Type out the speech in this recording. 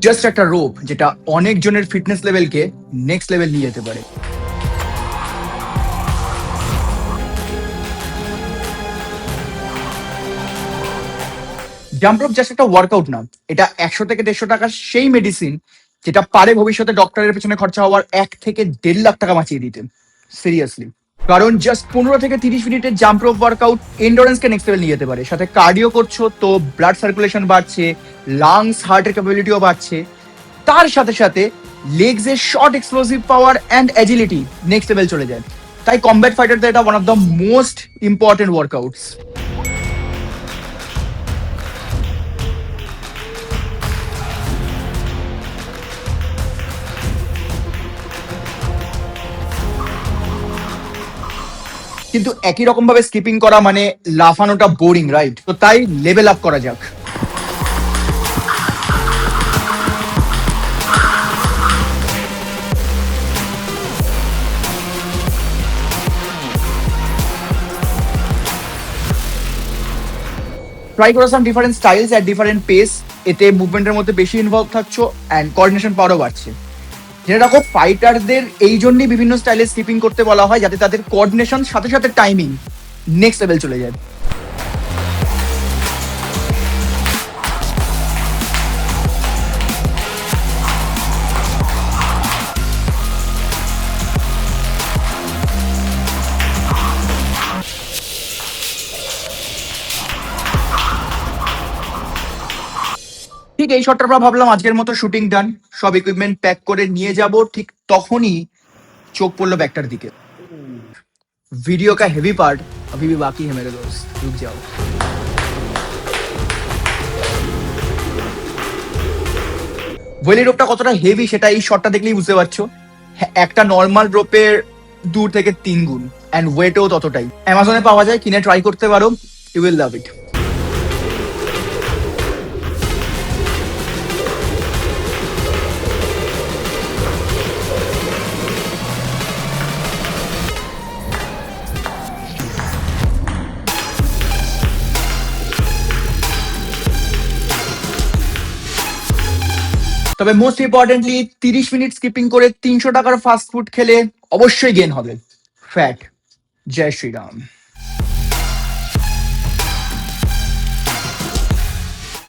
Just একটা rope যেটা অনেকজনের ফিটনেস লেভেলকে নেক্সট লেভেল নিয়ে যেতে পারে। জাম্প রোপ জাস্ট একটা ওয়ার্কআউট না, এটা 100 থেকে 150 টাকার সেই মেডিসিন যেটা পারে ভবিষ্যতে ডক্টরের পেছনে খরচা হওয়ার 1 থেকে 1.5 লাখ টাকা বাঁচিয়ে দিতে। সিরিয়াসলি। কারণ জাস্ট 15 থেকে 30 মিনিটের জাম্প রোপ ওয়ার্কআউট এন্ডোরেন্সকে নেক্সট লেভেল নিয়ে যেতে পারে। সাথে কার্ডিও করছো তো ব্লাড সার্কুলেশন বাড়ছে, লাংস হার্টের ক্যাপাবিলিটিও বাড়ছে। তার সাথে সাথে লেগস এর short explosive power and agility next level চলে যায়। তাই কমব্যাট ফাইটারদের এটা one of the most important workouts. কিন্তু একই রকম ভাবে স্কিপিং করা মানে লাফানোটা বোরিং, রাইট? তো তাই লেভেল আপ করা যাক। ট্রাই করো সাম different styles at different pace. এতে মুভমেন্টের মধ্যে বেশি ইনভলভ থাকছো অ্যান্ড কোঅর্ডিনেশন পাওয়ারও বাড়ছে। জেনে রাখো ফাইটারদের এই জন্যই বিভিন্ন স্টাইলে স্কিপিং করতে বলা হয়, যাতে তাদের কোঅর্ডিনেশন সাথে সাথে টাইমিং নেক্সট লেভেল চলে যায়। ঠিক এই শটটার পর ভাবলাম আজকের মতো শুটিং ডান, সব ইকুইপমেন্ট প্যাক করে নিয়ে যাব। ঠিক তখনই চোখ পড়লো ব্যাগটার দিকে। वीडियो का हेवी पार्ट अभी भी बाकी है मेरे दोस्त, रुक जाओ। ওয়েলি রোপটা কতটা হেভি সেটা এই শটটা দেখলেই বুঝতে পারছো। একটা নর্মাল রোপের 2 থেকে 3 গুণ, অ্যান্ড ওয়েটও ততটাই। অ্যামাজনে পাওয়া যায়, কিনে ট্রাই করতে পারো, ইউ উইল লাভ ইট। তবে মোস্ট ইম্পর্টেন্টলি 30 মিনিট স্কিপিং করে 300 টাকার ফাস্ট ফুড খেলে অবশ্যই গেন হবে ফ্যাট। জয় শ্রীরাম।